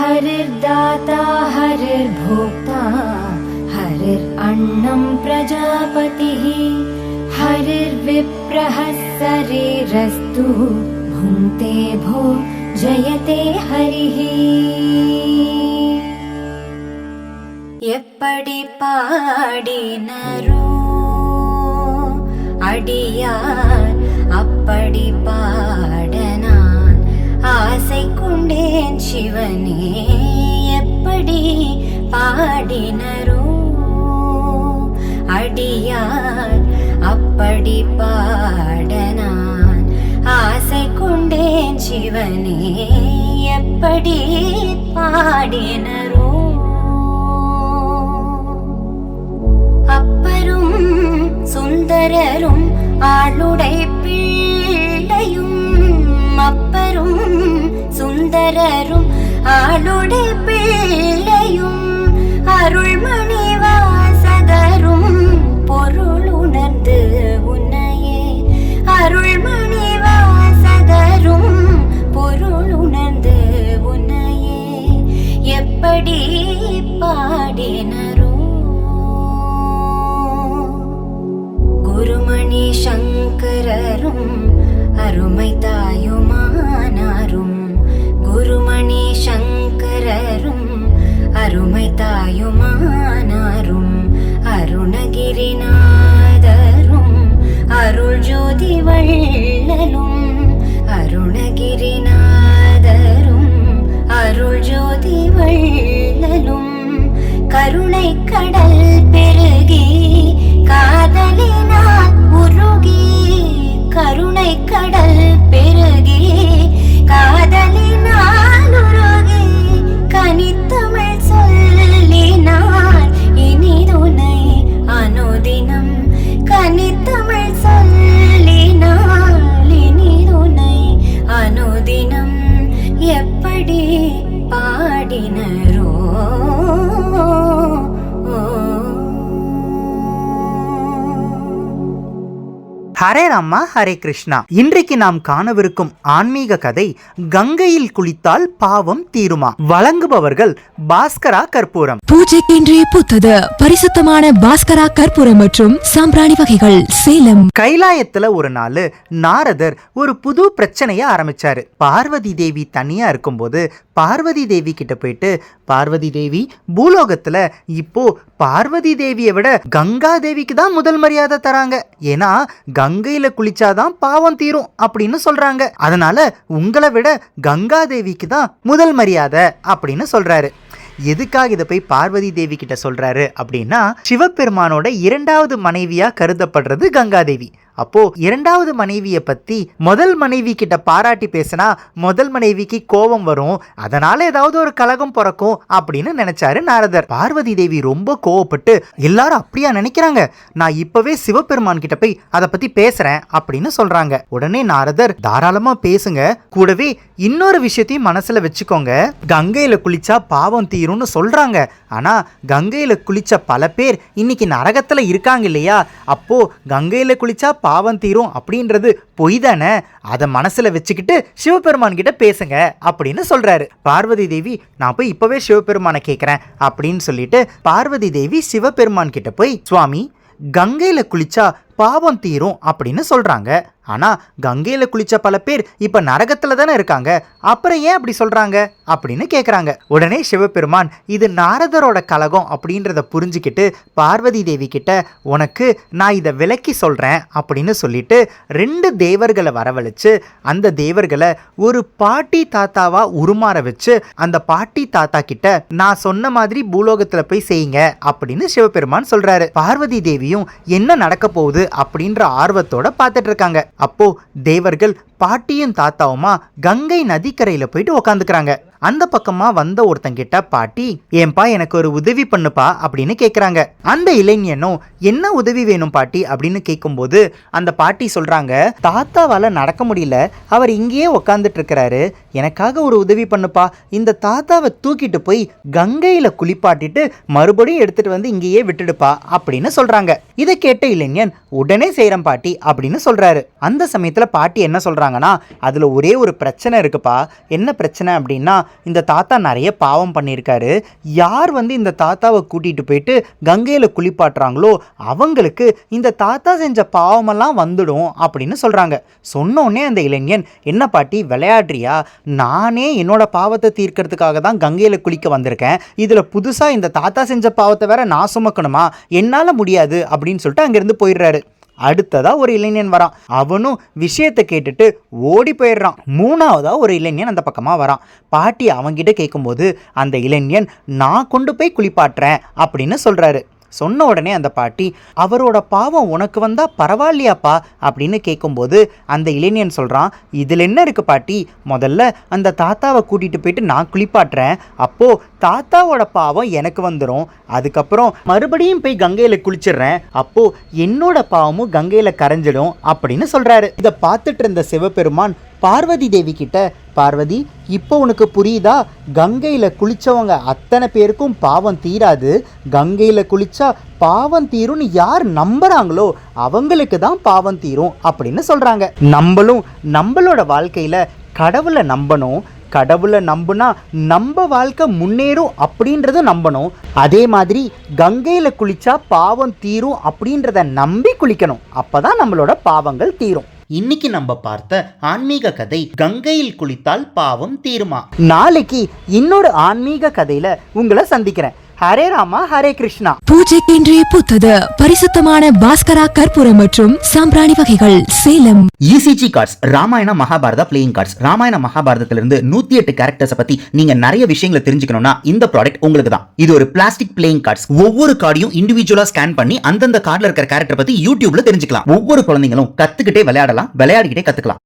हरिर्दाता हरिर्भोक्ता हरिर्अन्नं प्रजापतिः हरिर्विप्रः शरीरस्तु भुङ्क्ते भो जयते हरिः। எப்படி பாடினரோ அடியார் அப்படி பாட நான் ஆசை கொண்டேன் சிவனே எப்படி பாடினரோ அடியார் அப்படி பாட நான் ஆசை கொண்டேன் சிவனே எப்படி பாடினரோ அப்பரும் சுந்தரரும் ஆளுடை பிள்ளையும் அப்பரும் சுந்தரரும் ஆளுடை பிள்ளையும் அருள்மணி வாசகரும் பொருள் உணர்ந்து உன்னையே அருள்மணி வாசகரும் பொருள் உணர்ந்து உன்னையே எப்படி பாடினரோ குருமணி சங்கரரும் அருமை தாயுமானாரும் குருமணி சங்கரரும் அருமை தாயுமானாரும் அருணகிரிநாதரும் அருள் ஜோதி வள்ளலும் அருணகிரிநாதரும் அருள் ஜோதி வள்ளலும் கருணை கடல் பெருகி காதலினால் உருகி கருணை கடல் பெருகி காதலினால் உருகி கனித்தமிழ் சொல்லினார் இனிதுனை அனுதினம் கனித்தமிழ் சொல்லினார் இனிதுனை அனுதினம் எப்படி பாடினரோ ஹரே ராமா ஹரே கிருஷ்ணா. இன்றைக்கு நாம் காணவிருக்கும் ஆன்மீக கதை கங்கையில் குளித்தால் பாவம் தீருமா. வழங்குபவர்கள் பாஸ்கரா கற்பூரம். பூஜைக்கென்றே புத்தது பரிசுத்தமான பாஸ்கரா கற்பூரம் மற்றும் சாம்பிராணி வகைகள் சேலம். கைலாயத்துல ஒரு நாள் நாரதர் ஒரு புது பிரச்சனைய ஆரம்பிச்சாரு. பார்வதி தேவி தனியா இருக்கும்போது பார்வதி தேவி கிட்ட போயிட்டு, பார்வதி தேவி, பூலோகத்துல இப்போ பார்வதி தேவியை விட கங்கா தேவிக்கு தான் முதல் மரியாதை தராங்க. ஏன்னா கங்கையில குளிச்சாதான் பாவம் தீரும் அப்படின்னு சொல்றாங்க. அதனால உங்களை விட கங்கா தேவிக்கு தான் முதல் மரியாதை அப்படின்னு சொல்றாரு. எதுக்காக இதை போய் பார்வதி தேவி கிட்ட சொல்றாரு அப்படின்னா, சிவபெருமானோட இரண்டாவது மனைவியா கருதப்படுறது கங்காதேவி. அப்போ இரண்டாவது மனைவியை பத்தி முதல் மனைவி கிட்ட பாராட்டி பேசினா முதல் மனைவிக்கு கோபம் வரும், அதனால ஏதாவது ஒரு கலகம் பிறக்கும் அப்படின்னு நினைச்சாரு நாரதர். பார்வதி தேவி ரொம்ப கோவப்பட்டு, எல்லாரும் அப்படியா நினைக்கிறாங்க, நான் இப்பவே சிவபெருமான் கிட்ட போய் அதை பத்தி பேசுறேன் அப்படின்னு சொல்றாங்க. உடனே நாரதர், தாராளமா பேசுங்க, கூடவே இன்னொரு விஷயத்தையும் மனசுல வச்சுக்கோங்க, கங்கையில குளிச்சா பாவம் தீரும்னு சொல்றாங்க, ஆனா கங்கையில குளிச்ச பல பேர் இன்னைக்கு நரகத்துல இருக்காங்க இல்லையா, அப்போ கங்கையில குளிச்சா பாவம் தீரும் அப்படின்றது பொய் தானே, அதை மனசுல வச்சுக்கிட்டு சிவபெருமான் கிட்ட பேசுங்க அப்படின்னு சொல்றாரு. பார்வதி தேவி, நான் போய் இப்பவே சிவபெருமானை கேட்கிறேன் அப்படின்னு சொல்லிட்டு பார்வதி தேவி சிவபெருமான் கிட்ட போய், சுவாமி, கங்கையில குளிச்சா பாவம் தீரும் அப்படின்னு சொல்றாங்க, ஆனா கங்கையில குளிச்ச பல பேர் இப்ப நரகத்துல தானே இருக்காங்க, அப்புறம் ஏன் அப்படி சொல்றாங்க அப்படின்னு கேக்குறாங்க. உடனே சிவபெருமான் இது நாரதரோட கலகம் அப்படின்றத புரிஞ்சுக்கிட்டு பார்வதி தேவி கிட்ட, உனக்கு நான் இதை விளக்கி சொல்றேன் அப்படின்னு சொல்லிட்டு 2 தேவர்களை வரவழைச்சு அந்த தேவர்களை ஒரு பாட்டி தாத்தாவா உருமாற வச்சு அந்த பாட்டி தாத்தா கிட்ட நான் சொன்ன மாதிரி பூலோகத்துல போய் செய்யுங்க அப்படின்னு சிவபெருமான் சொல்றாரு. பார்வதி தேவியும் என்ன நடக்க போகுது அப்படின்ற ஆர்வத்தோட பார்த்துட்டு இருக்காங்க. அப்போ தேவர்கள் பாட்டியும் தாத்தாவுமா கங்கை நதிக்கரையில போயிட்டு உக்காந்துக்கிறாங்க. அந்த பக்கமா வந்த ஒருத்தங்கிட்ட பாட்டி, ஏன்பா எனக்கு ஒரு உதவி பண்ணுப்பா அப்படின்னு கேட்குறாங்க. அந்த இளைஞனும் என்ன உதவி வேணும் பாட்டி அப்படின்னு கேட்கும்போது அந்த பாட்டி சொல்றாங்க, தாத்தாவால நடக்க முடியல, அவர் இங்கேயே உக்காந்துட்டு இருக்கிறாரு, எனக்காக ஒரு உதவி பண்ணுப்பா, இந்த தாத்தாவை தூக்கிட்டு போய் கங்கையில குளிப்பாட்டிட்டு மறுபடியும் எடுத்துட்டு வந்து இங்கேயே விட்டுடுப்பா அப்படின்னு சொல்றாங்க. இதை கேட்ட இளைஞன் உடனே செய்யறேன் பாட்டி அப்படின்னு சொல்றாரு. அந்த சமயத்துல பாட்டி என்ன சொல்றாங்கன்னா, அதுல ஒரே ஒரு பிரச்சனை இருக்குப்பா. என்ன பிரச்சனை அப்படின்னா, இந்த தாத்தா நிறைய பாவம் பண்ணியிருக்காரு. யார் வந்து இந்த தாத்தாவை கூட்டிகிட்டு போயிட்டு கங்கையில் குளிப்பாட்டுறாங்களோ அவங்களுக்கு இந்த தாத்தா செஞ்ச பாவமெல்லாம் வந்துடும் அப்படின்னு சொல்கிறாங்க. சொன்னோடனே அந்த இளைஞன், என்ன பாட்டி விளையாடுறியா? நானே என்னோட பாவத்தை தீர்க்கறதுக்காக தான் கங்கையில் குளிக்க வந்திருக்கேன். இதில் புதுசாக இந்த தாத்தா செஞ்ச பாவத்தை வேற நான் சுமக்கணுமா? என்னால் முடியாது அப்படின்னு சொல்லிட்டு அங்கேருந்து போயிடுறாரு. அடுத்ததா ஒரு இளைஞன் வரான். அவனும் விஷயத்தை கேட்டுட்டு ஓடி போயிடுறான். மூணாவதா ஒரு இளைஞன் அந்த பக்கமாக வரான். பாட்டி அவங்கிட்ட கேட்கும்போது அந்த இளைஞன், நான் கொண்டு போய் குளிப்பாட்டுறேன் அப்படின்னு சொல்கிறாரு. சொன்ன உடனே அந்த பாட்டி, அவரோட பாவம் உனக்கு வந்தா பரவாயில்லையாப்பா அப்படின்னு கேட்கும்போது அந்த இளைஞன் சொல்கிறான், இதில் என்ன இருக்குது பாட்டி? முதல்ல அந்த தாத்தாவை கூட்டிகிட்டு போயிட்டு நான் குளிப்பாட்டுறேன். அப்போது தாத்தாவோட பாவம் எனக்கு வந்துடும். அதுக்கப்புறம் மறுபடியும் போய் கங்கையில் குளிச்சிடுறேன். அப்போது என்னோட பாவமும் கங்கையில் கரைஞ்சிடும் அப்படின்னு சொல்கிறாரு. இதை பார்த்துட்டு இருந்த சிவபெருமான் பார்வதி தேவி கிட்ட, பார்வதி, இப்போ உனக்கு புரியுதா? கங்கையில் குளித்தவங்க அத்தனை பேருக்கும் பாவம் தீராது. கங்கையில் குளித்தா பாவம் தீரும்னு யார் நம்புகிறாங்களோ அவங்களுக்கு தான் பாவம் தீரும் அப்படின்னு சொல்கிறாங்க. நம்மளோட வாழ்க்கையில் கடவுளை நம்பணும். கடவுளை நம்புனா நம்ம வாழ்க்கை முன்னேறும் அப்படின்றத நம்பணும். அதே மாதிரி கங்கையில் குளிச்சா பாவம் தீரும் அப்படின்றத நம்பி குளிக்கணும். அப்பதான் நம்மளோட பாவங்கள் தீரும். இன்னைக்கு நம்ம பார்த்த ஆன்மீக கதை கங்கையில் குளித்தால் பாவம் தீருமா. நாளைக்கு இன்னொரு ஆன்மீக கதையில உங்களை சந்திக்கிறேன். ஹரே ராமா, ஹரே கிருஷ்ணா. பூஜைக்கென்றே பூத்தது பரிசுத்தமான பாஸ்கரா கற்பூரம் மற்றும் சாம்பிராணி வகைகள், Salem. ECG cards, Ramayana Mahabharata playing cards. Ramayana மகாபாரதத்திலிருந்து 108 கேரக்டர்ஸ் பத்தி நீங்க நிறைய விஷயங்களை தெரிஞ்சுக்கணும்னா இந்த ப்ராடக்ட் உங்களுக்கு தான். இது ஒரு பிளாஸ்டிக் பிளேயிங் கார்ட்ஸ். ஒவ்வொரு கார்டையும் இண்டிவிஜுவலா ஸ்கேன் பண்ணி அந்தந்த கார்டுல இருக்கிற கேரக்டர் பத்தி யூடியூப்ல தெரிஞ்சுக்கலாம். ஒவ்வொரு குழந்தைங்களும் கத்துக்கிட்டே விளையாடலாம், விளையாடிக்கிட்டே கத்துக்கலாம்.